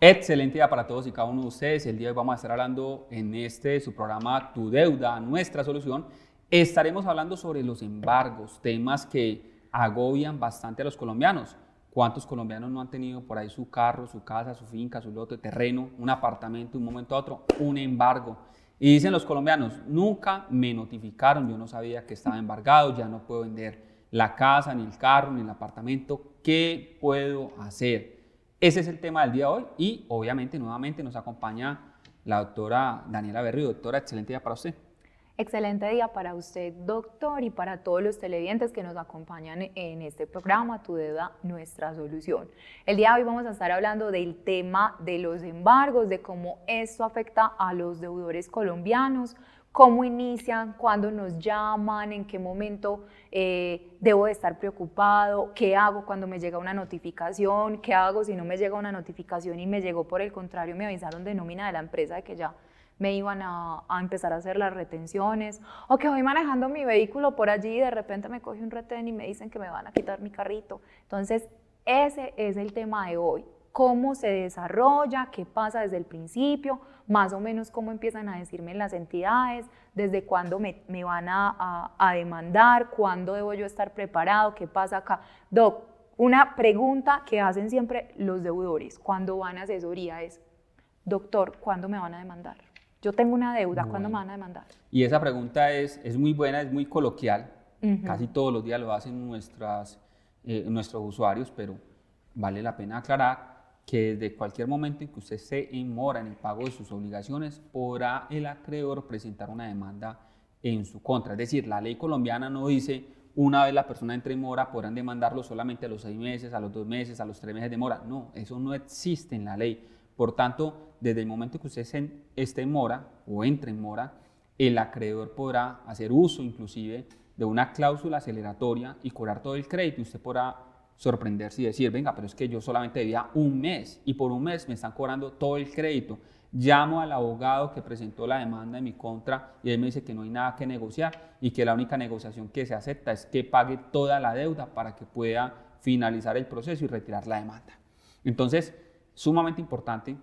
Excelente día para todos y cada uno de ustedes. El día de hoy vamos a estar hablando en su programa Tu Deuda, Nuestra Solución. Estaremos hablando sobre los embargos, temas que agobian bastante a los colombianos. ¿Cuántos colombianos no han tenido por ahí su carro, su casa, su finca, su lote, terreno, un apartamento, de un momento a otro, un embargo? Y dicen los colombianos, nunca me notificaron, yo no sabía que estaba embargado, ya no puedo vender la casa, ni el carro, ni el apartamento. ¿Qué puedo hacer? Ese es el tema del día de hoy y obviamente nuevamente nos acompaña la doctora Daniela Berrío. Doctora, excelente día para usted. Excelente día para usted, doctor, y para todos los televidentes que nos acompañan en este programa, Tu Deuda, Nuestra Solución. El día de hoy vamos a estar hablando del tema de los embargos, de cómo esto afecta a los deudores colombianos, cómo inician, cuándo nos llaman, en qué momento debo de estar preocupado, qué hago cuando me llega una notificación, qué hago si no me llega una notificación y me llegó por el contrario, me avisaron de nómina de la empresa de que ya me iban a empezar a hacer las retenciones, o que voy manejando mi vehículo por allí y de repente me coge un retén y me dicen que me van a quitar mi carrito. Entonces, ese es el tema de hoy. Cómo se desarrolla, qué pasa desde el principio, más o menos cómo empiezan a decirme las entidades, desde cuándo me van a demandar, cuándo debo yo estar preparado, qué pasa acá. Doc, una pregunta que hacen siempre los deudores cuando van a asesoría es, doctor, ¿cuándo me van a demandar? Yo tengo una deuda, ¿cuándo me van a demandar? Y esa pregunta es muy buena, es muy coloquial, casi todos los días lo hacen nuestros usuarios, pero vale la pena aclarar que desde cualquier momento en que usted se demora en el pago de sus obligaciones, podrá el acreedor presentar una demanda en su contra. Es decir, la ley colombiana no dice una vez la persona entre en mora, podrán demandarlo solamente a los 6 meses, a los 2 meses, a los 3 meses de mora. No, eso no existe en la ley. Por tanto, desde el momento que usted esté en mora o entre en mora, el acreedor podrá hacer uso inclusive de una cláusula aceleratoria y cobrar todo el crédito. Y usted podrá sorprenderse y decir, venga, pero es que yo solamente debía un mes y por un mes me están cobrando todo el crédito. Llamo al abogado que presentó la demanda en mi contra y él me dice que no hay nada que negociar y que la única negociación que se acepta es que pague toda la deuda para que pueda finalizar el proceso y retirar la demanda. Entonces, sumamente importante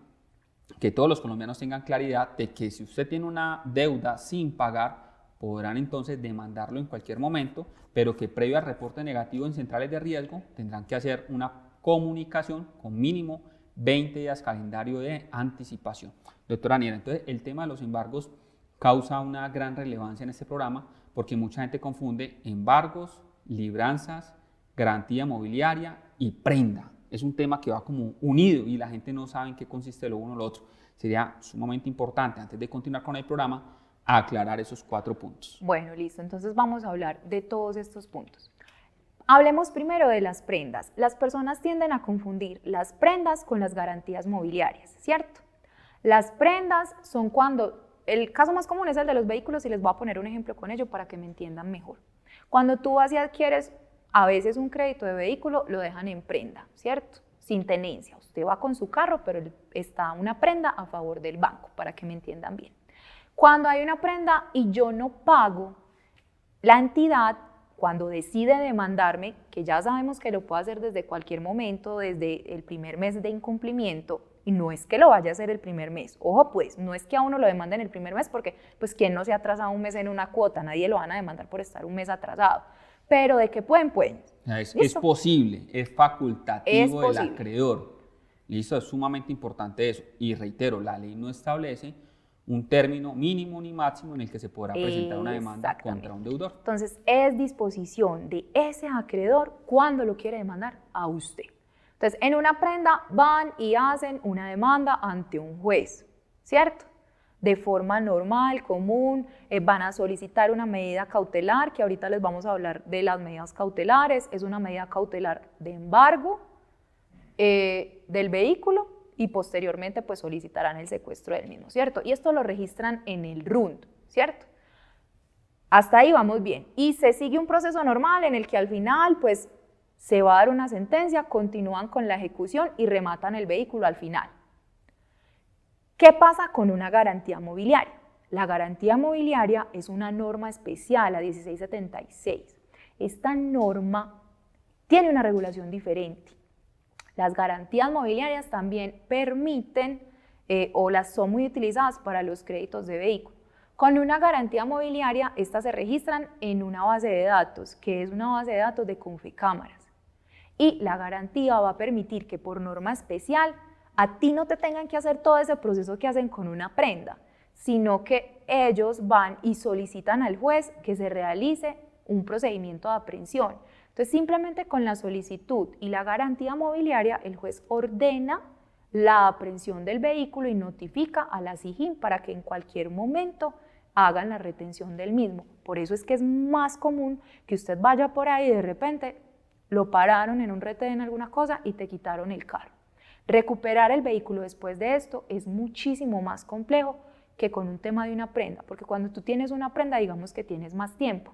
que todos los colombianos tengan claridad de que si usted tiene una deuda sin pagar, podrán entonces demandarlo en cualquier momento, pero que previo al reporte negativo en centrales de riesgo tendrán que hacer una comunicación con mínimo 20 días calendario de anticipación. Doctora Daniela, entonces el tema de los embargos causa una gran relevancia en este programa porque mucha gente confunde embargos, libranzas, garantía mobiliaria y prenda. Es un tema que va como unido y la gente no sabe en qué consiste lo uno o lo otro. Sería sumamente importante, antes de continuar con el programa, aclarar esos 4 puntos. Bueno, listo. Entonces vamos a hablar de todos estos puntos. Hablemos primero de las prendas. Las personas tienden a confundir las prendas con las garantías mobiliarias, ¿cierto? Las prendas son cuando, el caso más común es el de los vehículos y les voy a poner un ejemplo con ello para que me entiendan mejor. Cuando tú vas y adquieres a veces un crédito de vehículo, lo dejan en prenda, ¿cierto? Sin tenencia. Usted va con su carro, pero está una prenda a favor del banco, para que me entiendan bien. Cuando hay una prenda y yo no pago, la entidad, cuando decide demandarme, que ya sabemos que lo puede hacer desde cualquier momento, desde el primer mes de incumplimiento, y no es que lo vaya a hacer el primer mes, ojo pues, no es que a uno lo demanden el primer mes, porque pues ¿quién no se ha atrasado un mes en una cuota? Nadie lo van a demandar por estar un mes atrasado, pero de que pueden. Es posible, es facultativo del acreedor. Listo, es sumamente importante eso. Y reitero, la ley no establece un término mínimo ni máximo en el que se podrá presentar una demanda contra un deudor. Entonces, es disposición de ese acreedor cuando lo quiere demandar a usted. Entonces, en una prenda van y hacen una demanda ante un juez, ¿cierto? De forma normal, común, van a solicitar una medida cautelar, que ahorita les vamos a hablar de las medidas cautelares. Es una medida cautelar de embargo del vehículo y posteriormente pues solicitarán el secuestro del mismo, ¿cierto? Y esto lo registran en el RUND, ¿cierto? Hasta ahí vamos bien. Y se sigue un proceso normal en el que al final pues se va a dar una sentencia, continúan con la ejecución y rematan el vehículo al final. ¿Qué pasa con una garantía mobiliaria? La garantía mobiliaria es una norma especial, la 1676. Esta norma tiene una regulación diferente. Las garantías mobiliarias también permiten o las son muy utilizadas para los créditos de vehículo. Con una garantía mobiliaria, estas se registran en una base de datos, que es una base de datos de Confecámaras. Y la garantía va a permitir que por norma especial a ti no te tengan que hacer todo ese proceso que hacen con una prenda, sino que ellos van y solicitan al juez que se realice un procedimiento de aprehensión. Entonces, simplemente con la solicitud y la garantía mobiliaria, el juez ordena la aprehensión del vehículo y notifica a la SIJIN para que en cualquier momento hagan la retención del mismo. Por eso es que es más común que usted vaya por ahí y de repente lo pararon en un retén, alguna cosa, y te quitaron el carro. Recuperar el vehículo después de esto es muchísimo más complejo que con un tema de una prenda, porque cuando tú tienes una prenda, digamos que tienes más tiempo.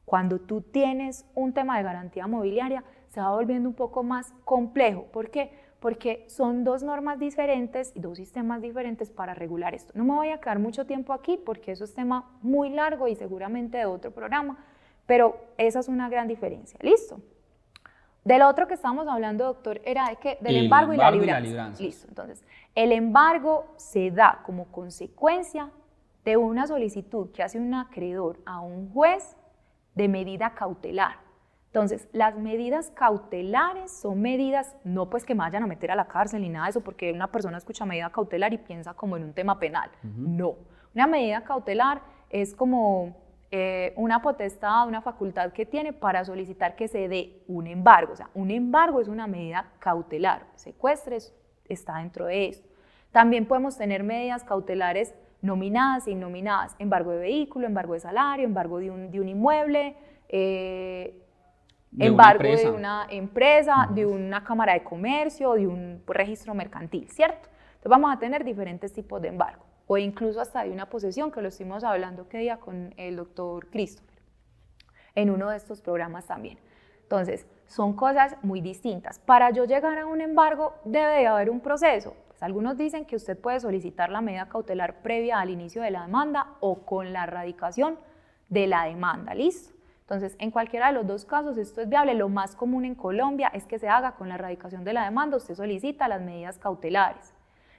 Cuando tú tienes un tema de garantía mobiliaria, se va volviendo un poco más complejo. ¿Por qué? Porque son dos normas diferentes y dos sistemas diferentes para regular esto. No me voy a quedar mucho tiempo aquí porque eso es tema muy largo y seguramente de otro programa, pero esa es una gran diferencia. ¿Listo? Del otro que estábamos hablando, doctor, era de que del embargo y la libranza. Listo, entonces, el embargo se da como consecuencia de una solicitud que hace un acreedor a un juez de medida cautelar. Entonces, las medidas cautelares son medidas, no pues que me vayan a meter a la cárcel ni nada de eso, porque una persona escucha medida cautelar y piensa como en un tema penal. No, una medida cautelar es como una potestad, una facultad que tiene para solicitar que se dé un embargo. O sea, un embargo es una medida cautelar, secuestres está dentro de esto. También podemos tener medidas cautelares nominadas e innominadas, embargo de vehículo, embargo de salario, embargo de un inmueble, embargo de una empresa, de una cámara de comercio, de un registro mercantil, ¿cierto? Entonces vamos a tener diferentes tipos de embargo, o incluso hasta de una posesión, que lo estuvimos hablando que día con el doctor Christopher, en uno de estos programas también. Entonces, son cosas muy distintas. Para yo llegar a un embargo, debe de haber un proceso. Pues algunos dicen que usted puede solicitar la medida cautelar previa al inicio de la demanda o con la erradicación de la demanda, ¿listo? Entonces, en cualquiera de los dos casos esto es viable. Lo más común en Colombia es que se haga con la erradicación de la demanda, usted solicita las medidas cautelares.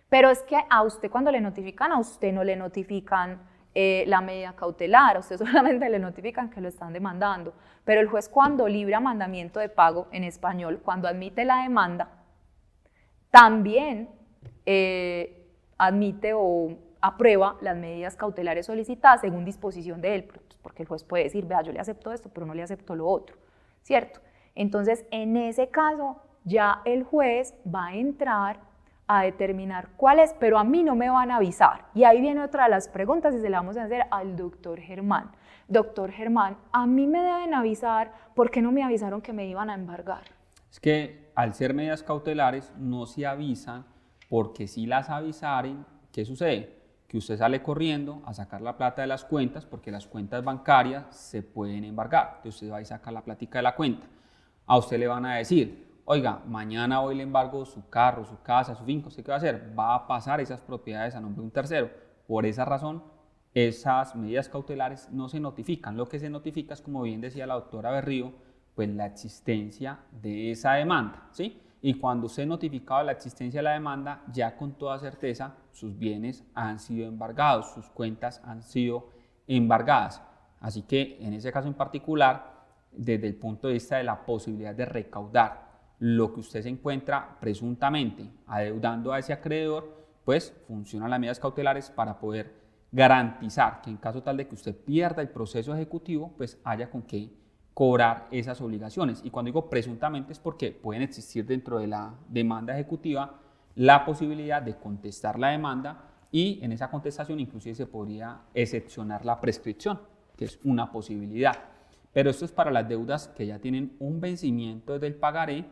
Pero es que a usted cuando le notifican, a usted no le notifican la medida cautelar, a usted solamente le notifican que lo están demandando. Pero el juez cuando libra mandamiento de pago, en español, cuando admite la demanda, también admite o aprueba las medidas cautelares solicitadas según disposición de él, porque el juez puede decir, vea, yo le acepto esto, pero no le acepto lo otro, ¿cierto? Entonces, en ese caso, ya el juez va a entrar a determinar cuál es, pero a mí no me van a avisar. Y ahí viene otra de las preguntas y se la vamos a hacer al doctor Germán. Doctor Germán, a mí me deben avisar, ¿por qué no me avisaron que me iban a embargar? Es que al ser medidas cautelares no se avisan, porque si las avisaren, ¿qué sucede? Que usted sale corriendo a sacar la plata de las cuentas, porque las cuentas bancarias se pueden embargar. Entonces usted va a sacar la plática de la cuenta. A usted le van a decir, oiga, mañana hoy le embargo su carro, su casa, su finca. ¿Usted qué va a hacer? Va a pasar esas propiedades a nombre de un tercero. Por esa razón, esas medidas cautelares no se notifican. Lo que se notifica es, como bien decía la doctora Berrío, pues la existencia de esa demanda, ¿sí? Y cuando usted notificado la existencia de la demanda, ya con toda certeza sus bienes han sido embargados, sus cuentas han sido embargadas. Así que en ese caso en particular, desde el punto de vista de la posibilidad de recaudar lo que usted se encuentra presuntamente adeudando a ese acreedor, pues funcionan las medidas cautelares para poder garantizar que en caso tal de que usted pierda el proceso ejecutivo, pues haya con qué cobrar esas obligaciones. Y cuando digo presuntamente es porque pueden existir dentro de la demanda ejecutiva la posibilidad de contestar la demanda, y en esa contestación inclusive se podría excepcionar la prescripción, que es una posibilidad. Pero esto es para las deudas que ya tienen un vencimiento desde el pagaré,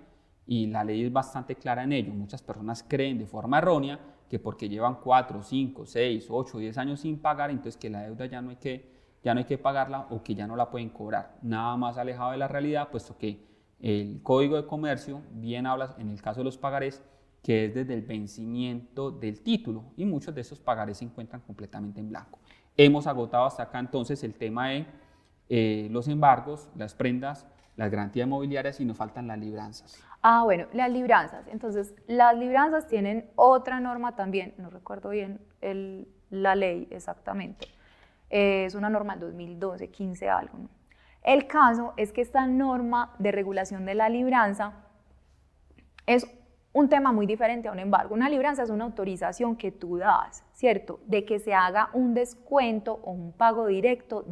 y la ley es bastante clara en ello. Muchas personas creen de forma errónea que porque llevan 4, 5, 6, 8, 10 años sin pagar, entonces que la deuda ya no hay que pagarla o que ya no la pueden cobrar. Nada más alejado de la realidad, puesto que el Código de Comercio bien habla, en el caso de los pagarés, que es desde el vencimiento del título, y muchos de esos pagarés se encuentran completamente en blanco. Hemos agotado hasta acá entonces el tema de los embargos, las prendas, las garantías mobiliarias, y nos faltan las libranzas. Bueno, las libranzas. Entonces, las libranzas tienen otra norma también, no recuerdo bien la ley exactamente, es una norma del 2012, 15 algo, ¿no? El caso es que esta norma de regulación de la libranza es un tema muy diferente a un embargo. Una libranza es una autorización que tú das, ¿cierto? De que se haga un descuento o un pago directo,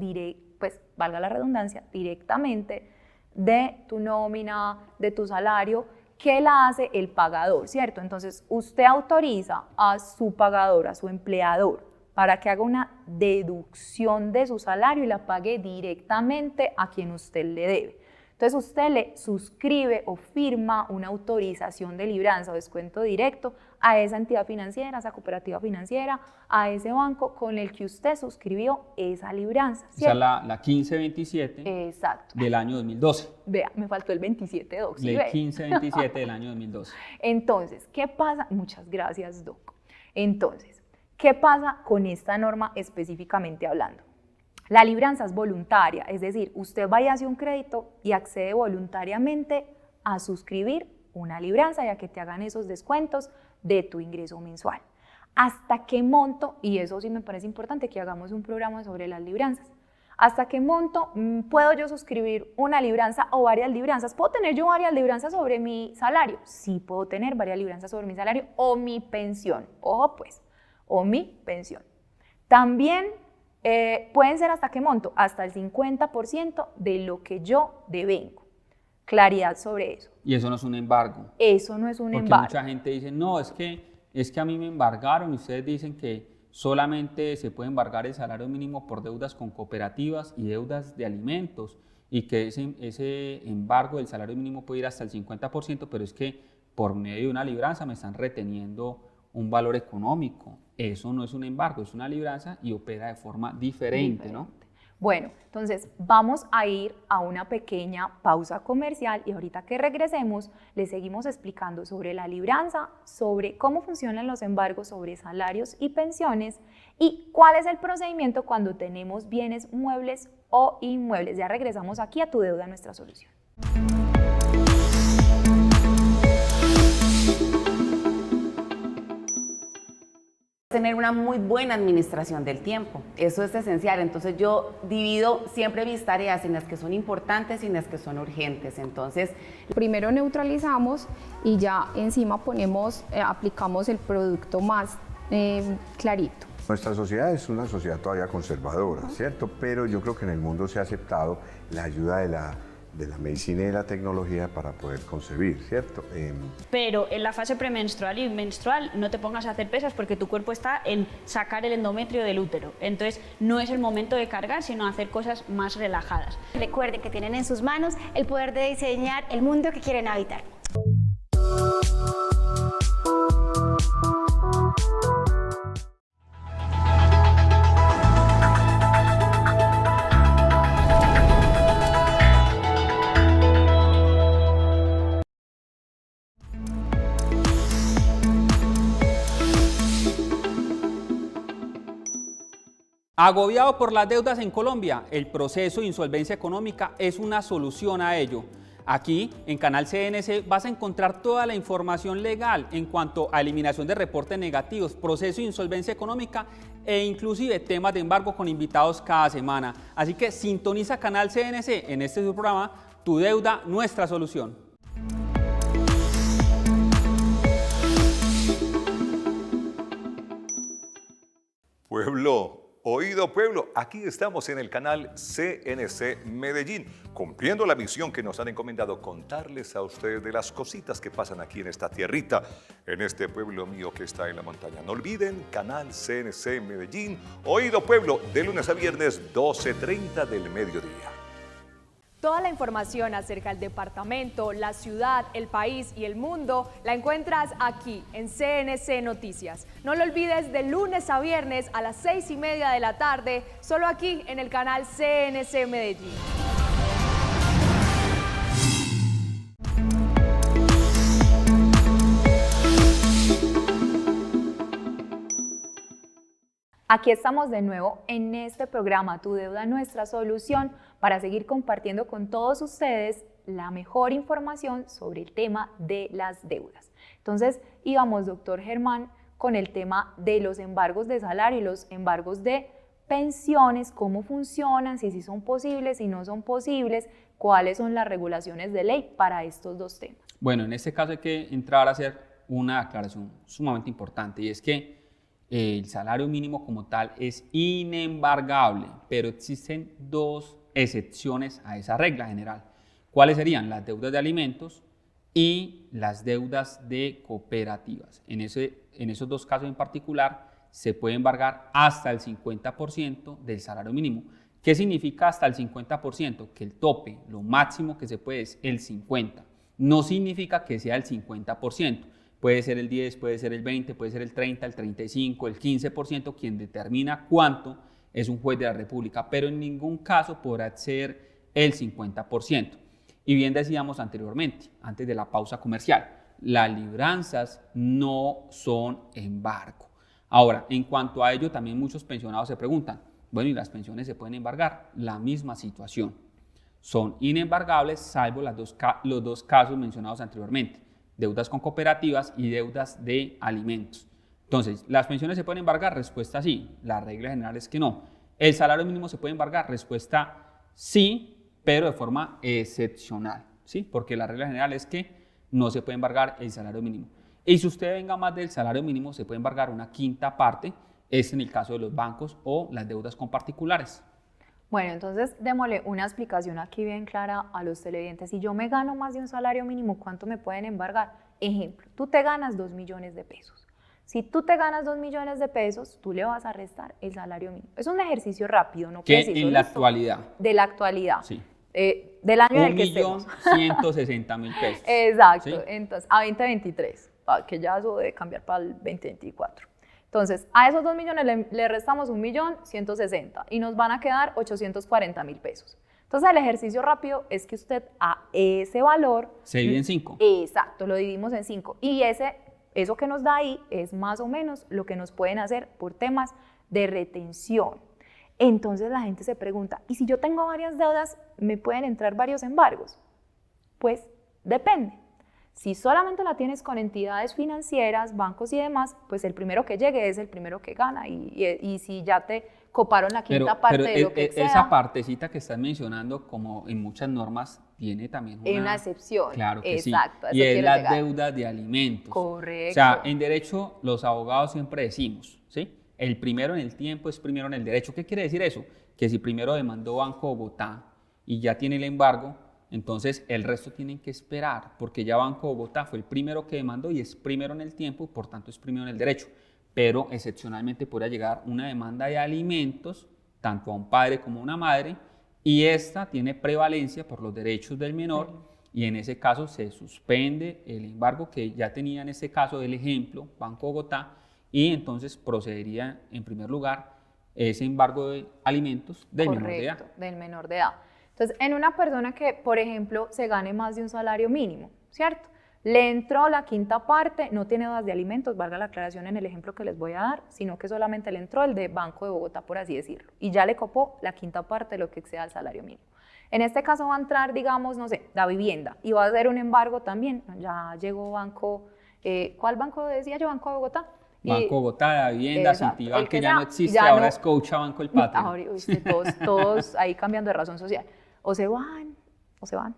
pues valga la redundancia, directamente de tu nómina, de tu salario, que la hace el pagador, ¿cierto? Entonces, usted autoriza a su pagador, a su empleador, para que haga una deducción de su salario y la pague directamente a quien usted le debe. Entonces, usted le suscribe o firma una autorización de libranza o descuento directo a esa entidad financiera, a esa cooperativa financiera, a ese banco con el que usted suscribió esa libranza, ¿cierto? O sea, la 1527 Exacto. del año 2012. Vea, me faltó el 27, Doc. Ley 1527 del año 2012. Entonces, ¿qué pasa? Muchas gracias, Doc. Entonces, ¿qué pasa con esta norma específicamente hablando? La libranza es voluntaria, es decir, usted va y hace un crédito y accede voluntariamente a suscribir una libranza y a que te hagan esos descuentos de tu ingreso mensual. ¿Hasta qué monto? Y eso sí me parece importante que hagamos un programa sobre las libranzas. ¿Hasta qué monto puedo yo suscribir una libranza o varias libranzas? ¿Puedo tener yo varias libranzas sobre mi salario? Sí, puedo tener varias libranzas sobre mi salario o mi pensión. Ojo pues, o mi pensión. También pueden ser ¿hasta qué monto? Hasta el 50% de lo que yo devengo. Claridad sobre eso. Y eso no es un embargo. Eso no es un embargo. Porque mucha gente dice, no, es que a mí me embargaron y ustedes dicen que solamente se puede embargar el salario mínimo por deudas con cooperativas y deudas de alimentos y que ese embargo del salario mínimo puede ir hasta el 50%, pero es que por medio de una libranza me están reteniendo un valor económico. Eso no es un embargo, es una libranza y opera de forma diferente, ¿no? Bueno, entonces vamos a ir a una pequeña pausa comercial y ahorita que regresemos les seguimos explicando sobre la libranza, sobre cómo funcionan los embargos sobre salarios y pensiones y cuál es el procedimiento cuando tenemos bienes muebles o inmuebles. Ya regresamos aquí a Tu Deuda, Nuestra Solución. Tener una muy buena administración del tiempo, eso es esencial. Entonces yo divido siempre mis tareas en las que son importantes y en las que son urgentes. Entonces primero neutralizamos y ya encima aplicamos el producto más clarito. Nuestra sociedad es una sociedad todavía conservadora, ¿cierto? Pero yo creo que en el mundo se ha aceptado la ayuda de la medicina y de la tecnología para poder concebir, ¿cierto? Pero en la fase premenstrual y menstrual no te pongas a hacer pesas porque tu cuerpo está en sacar el endometrio del útero. Entonces no es el momento de cargar, sino hacer cosas más relajadas. Recuerden que tienen en sus manos el poder de diseñar el mundo que quieren habitar. Agobiado por las deudas en Colombia, el proceso de insolvencia económica es una solución a ello. Aquí, en Canal CNC, vas a encontrar toda la información legal en cuanto a eliminación de reportes negativos, proceso de insolvencia económica e inclusive temas de embargo con invitados cada semana. Así que sintoniza Canal CNC en este programa, Tu Deuda, Nuestra Solución. Pueblo. Oído pueblo, aquí estamos en el canal CNC Medellín, cumpliendo la misión que nos han encomendado, contarles a ustedes de las cositas que pasan aquí en esta tierrita, en este pueblo mío que está en la montaña. No olviden, canal CNC Medellín, Oído pueblo, de lunes a viernes, 12:30 del mediodía. Toda la información acerca del departamento, la ciudad, el país y el mundo la encuentras aquí en CNC Noticias. No lo olvides, de lunes a viernes a las 6:30 de la tarde, solo aquí en el canal CNC Medellín. Aquí estamos de nuevo en este programa Tu Deuda, Nuestra Solución, para seguir compartiendo con todos ustedes la mejor información sobre el tema de las deudas. Entonces, íbamos, doctor Germán, con el tema de los embargos de salario y los embargos de pensiones, cómo funcionan, si sí son posibles, si no son posibles, cuáles son las regulaciones de ley para estos dos temas. Bueno, en este caso hay que entrar a hacer una aclaración sumamente importante, y es que el salario mínimo como tal es inembargable, pero existen dos excepciones a esa regla general. ¿Cuáles serían? Las deudas de alimentos y las deudas de cooperativas. En esos dos casos en particular se puede embargar hasta el 50% del salario mínimo. ¿Qué significa hasta el 50%? Que el tope, lo máximo que se puede es el 50%. No significa que sea el 50%. Puede ser el 10, puede ser el 20, puede ser el 30, el 35, el 15%. Quien determina cuánto es un juez de la República, pero en ningún caso podrá ser el 50%. Y bien decíamos anteriormente, antes de la pausa comercial, las libranzas no son embargo. Ahora, en cuanto a ello, también muchos pensionados se preguntan, bueno, ¿y las pensiones se pueden embargar? La misma situación. Son inembargables salvo los dos casos mencionados anteriormente, deudas con cooperativas y deudas de alimentos. Entonces, ¿las pensiones se pueden embargar? Respuesta sí, la regla general es que no. ¿El salario mínimo se puede embargar? Respuesta sí, pero de forma excepcional, ¿sí? Porque la regla general es que no se puede embargar el salario mínimo. Y si usted venga más del salario mínimo, se puede embargar una quinta parte, es en el caso de los bancos o las deudas con particulares. Bueno, entonces démosle una explicación aquí bien clara a los televidentes. Si yo me gano más de un salario mínimo, ¿cuánto me pueden embargar? Ejemplo, tú te ganas 2 millones de pesos. Si tú te ganas 2 millones de pesos, tú le vas a restar el salario mínimo. Es un ejercicio rápido, no que preciso. En la actualidad. De la actualidad. Sí. Del año en el que estemos. 1.160.000 pesos. Exacto, ¿Sí? entonces a 2023, que ya eso debe cambiar para el 2024. Entonces, a esos 2 millones le restamos 1.160.000 y nos van a quedar 840.000 pesos. Entonces, el ejercicio rápido es que usted a ese valor... Se divide en 5. Exacto, lo dividimos en 5. Y eso que nos da ahí es más o menos lo que nos pueden hacer por temas de retención. Entonces, la gente se pregunta, ¿y si yo tengo varias deudas, me pueden entrar varios embargos? Pues, depende. Si solamente la tienes con entidades financieras, bancos y demás, pues el primero que llegue es el primero que gana. Y si ya te coparon la quinta parte de lo que exceda, esa partecita que estás mencionando, como en muchas normas, tiene también una excepción. Claro que exacto, sí. Y es la deuda de alimentos. Correcto. O sea, en derecho los abogados siempre decimos, ¿sí? El primero en el tiempo es primero en el derecho. ¿Qué quiere decir eso? Que si primero demandó Banco Bogotá y ya tiene el embargo, entonces el resto tienen que esperar, porque ya Banco Bogotá fue el primero que demandó y es primero en el tiempo, y por tanto es primero en el derecho. Pero excepcionalmente podría llegar una demanda de alimentos, tanto a un padre como a una madre, y esta tiene prevalencia por los derechos del menor, y en ese caso se suspende el embargo que ya tenía en este caso el ejemplo, Banco Bogotá, y entonces procedería en primer lugar ese embargo de alimentos del menor de edad. Correcto, del menor de edad. Entonces, en una persona que, por ejemplo, se gane más de un salario mínimo, ¿cierto? Le entró la quinta parte, no tiene deudas de alimentos, valga la aclaración en el ejemplo que les voy a dar, sino que solamente le entró el de Banco de Bogotá, por así decirlo, y ya le copó la quinta parte de lo que exceda el salario mínimo. En este caso va a entrar, digamos, no sé, la vivienda, y va a hacer un embargo también. Ya llegó Banco, ¿cuál banco decía yo? Banco de Bogotá. Banco Bogotá, la vivienda, Citibank, que ya no existe, ya ahora no, es Scotiabank el Patria. Ahora, todos ahí cambiando de razón social. O se van. Bueno,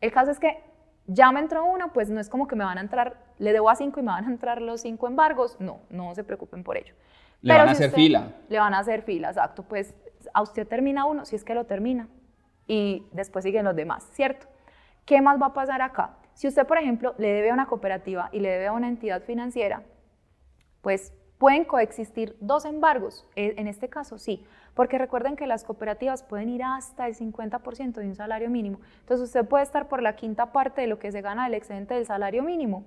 el caso es que ya me entró uno, pues no es como que me van a entrar, le debo a 5 y me van a entrar los 5 embargos. No se preocupen por ello. Le van a hacer fila. Le van a hacer fila, exacto. Pues a usted termina uno, si es que lo termina, y después siguen los demás, ¿cierto? ¿Qué más va a pasar acá? Si usted, por ejemplo, le debe a una cooperativa y le debe a una entidad financiera, pues pueden coexistir 2 embargos, en este caso sí, porque recuerden que las cooperativas pueden ir hasta el 50% de un salario mínimo, entonces usted puede estar por la quinta parte de lo que se gana del excedente del salario mínimo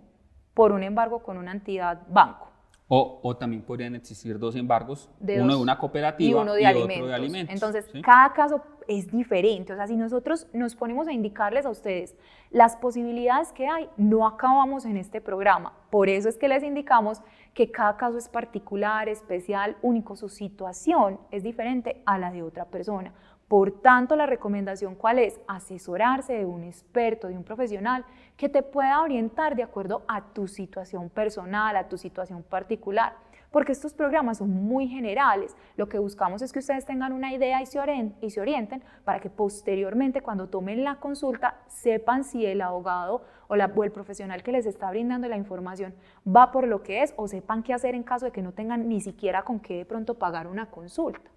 por un embargo con una entidad banco. O también podrían existir 2 embargos, uno de una cooperativa y uno de alimentos. Otro de alimentos. Entonces, ¿sí? Cada caso es diferente. O sea, si nosotros nos ponemos a indicarles a ustedes las posibilidades que hay, no acabamos en este programa. Por eso es que les indicamos que cada caso es particular, especial, único. Su situación es diferente a la de otra persona. Por tanto, la recomendación, ¿cuál es? Asesorarse de un experto, de un profesional que te pueda orientar de acuerdo a tu situación personal, a tu situación particular, porque estos programas son muy generales. Lo que buscamos es que ustedes tengan una idea y se orienten para que posteriormente, cuando tomen la consulta, sepan si el abogado o el profesional que les está brindando la información va por lo que es, o sepan qué hacer en caso de que no tengan ni siquiera con qué de pronto pagar una consulta.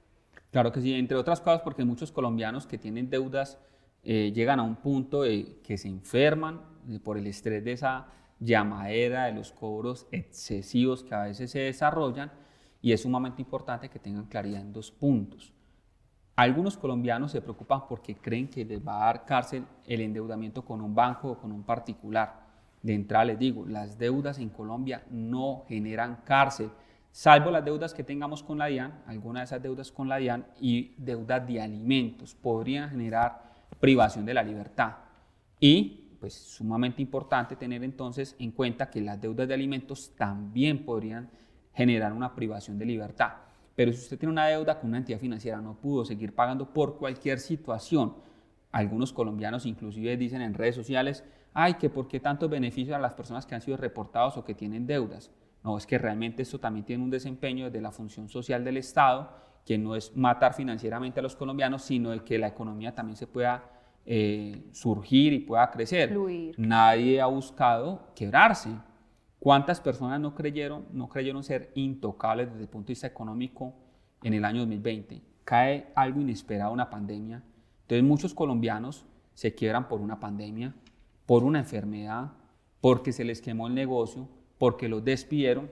Claro que sí, entre otras cosas porque muchos colombianos que tienen deudas llegan a un punto de que se enferman por el estrés de esa llamadera, de los cobros excesivos que a veces se desarrollan, y es sumamente importante que tengan claridad en 2 puntos. Algunos colombianos se preocupan porque creen que les va a dar cárcel el endeudamiento con un banco o con un particular. De entrada les digo, las deudas en Colombia no generan cárcel, salvo las deudas que tengamos con la DIAN, algunas de esas deudas con la DIAN y deudas de alimentos podrían generar privación de la libertad. Y pues sumamente importante tener entonces en cuenta que las deudas de alimentos también podrían generar una privación de libertad. Pero si usted tiene una deuda con una entidad financiera, no pudo seguir pagando por cualquier situación, algunos colombianos inclusive dicen en redes sociales, ay, que por qué tantos beneficios a las personas que han sido reportados o que tienen deudas. No, es que realmente esto también tiene un desempeño desde la función social del Estado, que no es matar financieramente a los colombianos, sino de que la economía también se pueda surgir y pueda crecer. Fluir. Nadie ha buscado quebrarse. ¿Cuántas personas no creyeron ser intocables desde el punto de vista económico en el año 2020? Cae algo inesperado, una pandemia. Entonces muchos colombianos se quiebran por una pandemia, por una enfermedad, porque se les quemó el negocio, porque los despidieron.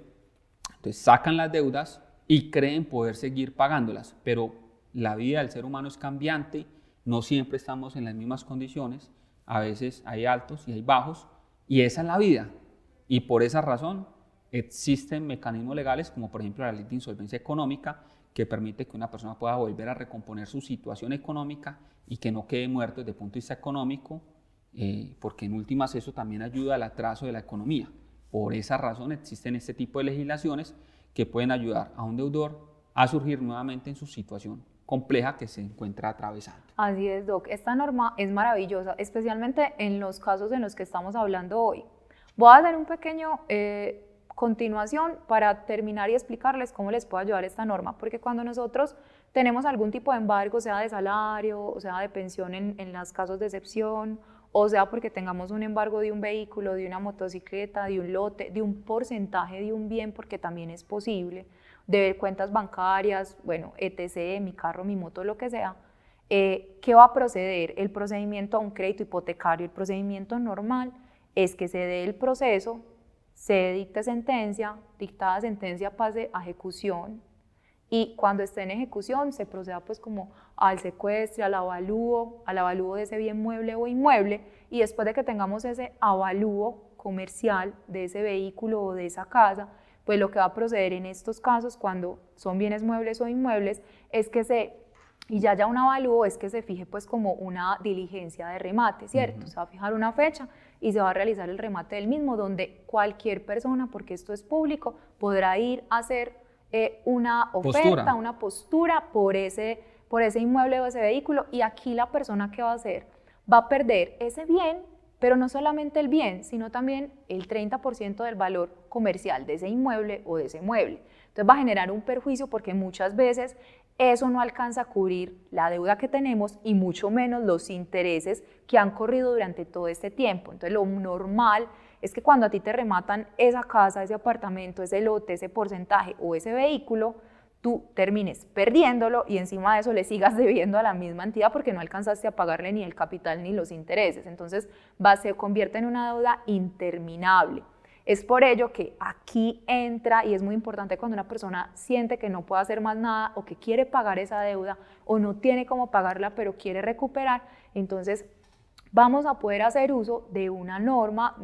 Entonces sacan las deudas y creen poder seguir pagándolas, pero la vida del ser humano es cambiante, no siempre estamos en las mismas condiciones, a veces hay altos y hay bajos, y esa es la vida. Y por esa razón existen mecanismos legales como por ejemplo la ley de insolvencia económica, que permite que una persona pueda volver a recomponer su situación económica y que no quede muerto desde el punto de vista económico, porque en últimas eso también ayuda al atraso de la economía. Por esa razón existen este tipo de legislaciones que pueden ayudar a un deudor a surgir nuevamente en su situación compleja que se encuentra atravesando. Así es, Doc. Esta norma es maravillosa, especialmente en los casos en los que estamos hablando hoy. Voy a hacer un pequeño continuación para terminar y explicarles cómo les puede ayudar esta norma, porque cuando nosotros tenemos algún tipo de embargo, sea de salario, o sea de pensión en los casos de excepción, o sea porque tengamos un embargo de un vehículo, de una motocicleta, de un lote, de un porcentaje de un bien, porque también es posible, de cuentas bancarias, bueno, etc., mi carro, mi moto, lo que sea, ¿qué va a proceder? El procedimiento a un crédito hipotecario, el procedimiento normal es que se dé el proceso, se dicte sentencia, dictada sentencia pase a ejecución, y cuando esté en ejecución se proceda pues como al secuestro, al avalúo de ese bien mueble o inmueble, y después de que tengamos ese avalúo comercial de ese vehículo o de esa casa, pues lo que va a proceder en estos casos cuando son bienes muebles o inmuebles es que y ya haya un avalúo, es que se fije pues como una diligencia de remate, ¿cierto? Se va a fijar una fecha y se va a realizar el remate del mismo, donde cualquier persona, porque esto es público, podrá ir a hacer una oferta, una postura por ese inmueble o ese vehículo, y aquí la persona que va a hacer va a perder ese bien, pero no solamente el bien, sino también el 30% del valor comercial de ese inmueble o de ese mueble. Entonces va a generar un perjuicio porque muchas veces eso no alcanza a cubrir la deuda que tenemos y mucho menos los intereses que han corrido durante todo este tiempo. Entonces lo normal es que cuando a ti te rematan esa casa, ese apartamento, ese lote, ese porcentaje o ese vehículo, tú termines perdiéndolo y encima de eso le sigas debiendo a la misma entidad porque no alcanzaste a pagarle ni el capital ni los intereses. Entonces se convierte en una deuda interminable. Es por ello que aquí entra, y es muy importante cuando una persona siente que no puede hacer más nada o que quiere pagar esa deuda o no tiene cómo pagarla pero quiere recuperar, entonces vamos a poder hacer uso de una norma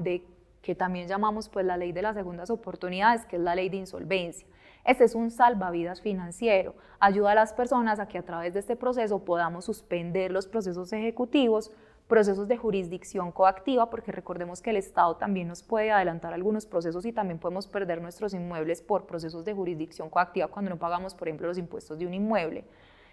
que también llamamos pues la ley de las segundas oportunidades, que es la ley de insolvencia. Este es un salvavidas financiero, ayuda a las personas a que a través de este proceso podamos suspender los procesos ejecutivos, procesos de jurisdicción coactiva, porque recordemos que el Estado también nos puede adelantar algunos procesos y también podemos perder nuestros inmuebles por procesos de jurisdicción coactiva cuando no pagamos, por ejemplo, los impuestos de un inmueble.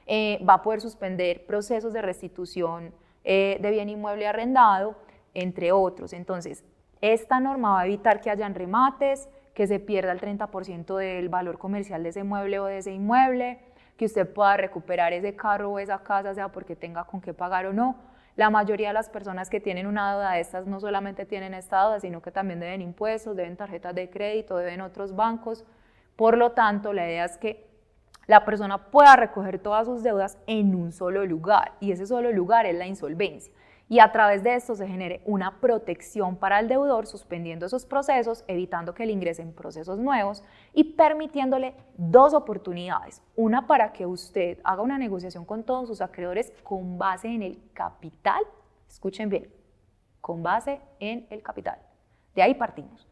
va a poder suspender procesos de restitución de bien inmueble arrendado, entre otros. Entonces, esta norma va a evitar que hayan remates, que se pierda el 30% del valor comercial de ese mueble o de ese inmueble, que usted pueda recuperar ese carro o esa casa, sea porque tenga con qué pagar o no. La mayoría de las personas que tienen una deuda de estas no solamente tienen esta deuda, sino que también deben impuestos, deben tarjetas de crédito, deben otros bancos. Por lo tanto, la idea es que la persona pueda recoger todas sus deudas en un solo lugar, y ese solo lugar es la insolvencia. Y a través de esto se genere una protección para el deudor, suspendiendo esos procesos, evitando que le ingresen procesos nuevos y permitiéndole dos oportunidades. Una, para que usted haga una negociación con todos sus acreedores con base en el capital, escuchen bien, con base en el capital. De ahí partimos.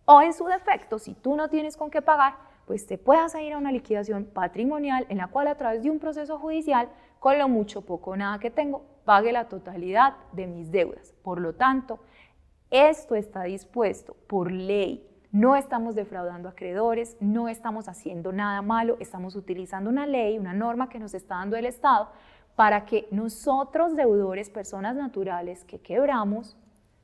O en su defecto, si tú no tienes con qué pagar, pues te puedas ir a una liquidación patrimonial en la cual, a través de un proceso judicial, con lo mucho, poco, nada que tengo, pague la totalidad de mis deudas. Por lo tanto, esto está dispuesto por ley. No estamos defraudando a acreedores, no estamos haciendo nada malo, estamos utilizando una ley, una norma que nos está dando el Estado para que nosotros, deudores, personas naturales que quebramos,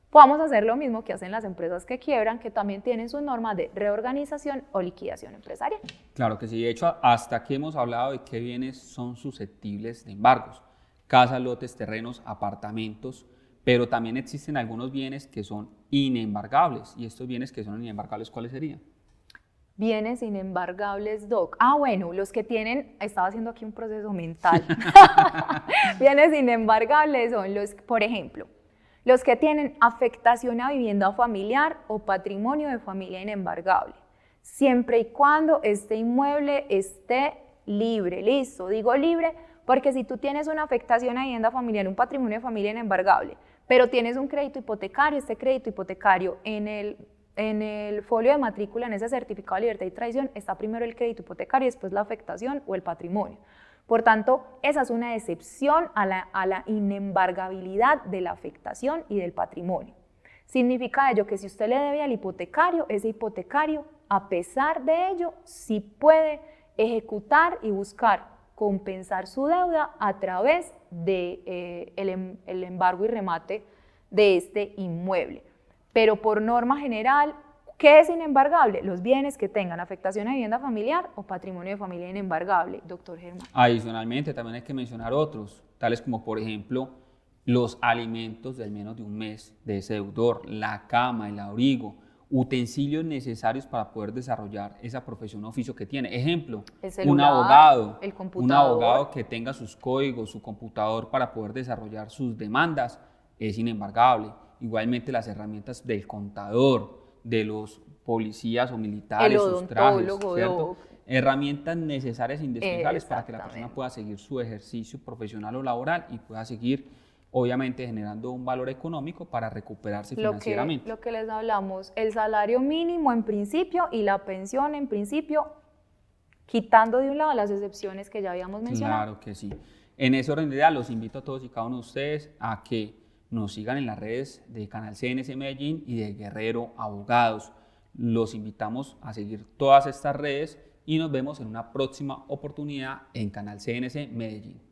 podamos hacer lo mismo que hacen las empresas que quiebran, que también tienen sus normas de reorganización o liquidación empresarial. Claro que sí. De hecho, hasta aquí hemos hablado de qué bienes son susceptibles de embargos: casas, lotes, terrenos, apartamentos, pero también existen algunos bienes que son inembargables. ¿Y estos bienes que son inembargables, cuáles serían? Bienes inembargables, Doc. Bueno, los que tienen, estaba haciendo aquí un proceso mental. Bienes inembargables son los, por ejemplo, los que tienen afectación a vivienda familiar o patrimonio de familia inembargable, siempre y cuando este inmueble esté libre. Listo, digo libre porque si tú tienes una afectación a vivienda familiar, un patrimonio de familia inembargable, pero tienes un crédito hipotecario, este crédito hipotecario en el folio de matrícula, en ese certificado de libertad y tradición, está primero el crédito hipotecario y después la afectación o el patrimonio. Por tanto, esa es una excepción a la inembargabilidad de la afectación y del patrimonio. Significa ello que si usted le debe al hipotecario, ese hipotecario, a pesar de ello, sí puede ejecutar y buscar compensar su deuda a través de el embargo y remate de este inmueble. Pero por norma general, ¿qué es inembargable? Los bienes que tengan afectación a vivienda familiar o patrimonio de familia inembargable, doctor Germán. Adicionalmente, también hay que mencionar otros, tales como, por ejemplo, los alimentos del menos de un mes de ese deudor, la cama, el abrigo, utensilios necesarios para poder desarrollar esa profesión o oficio que tiene. Ejemplo, el celular, un abogado que tenga sus códigos, su computador para poder desarrollar sus demandas, es inembargable. Igualmente las herramientas del contador, de los policías o militares, sus trajes, ¿cierto? Herramientas necesarias e indispensables para que la persona pueda seguir su ejercicio profesional o laboral y pueda seguir, obviamente, generando un valor económico para recuperarse financieramente. Lo que les hablamos, el salario mínimo en principio y la pensión en principio, quitando de un lado las excepciones que ya habíamos mencionado. Claro que sí. En ese orden de ideas, los invito a todos y cada uno de ustedes a que nos sigan en las redes de Canal CNC Medellín y de Guerrero Abogados. Los invitamos a seguir todas estas redes y nos vemos en una próxima oportunidad en Canal CNC Medellín.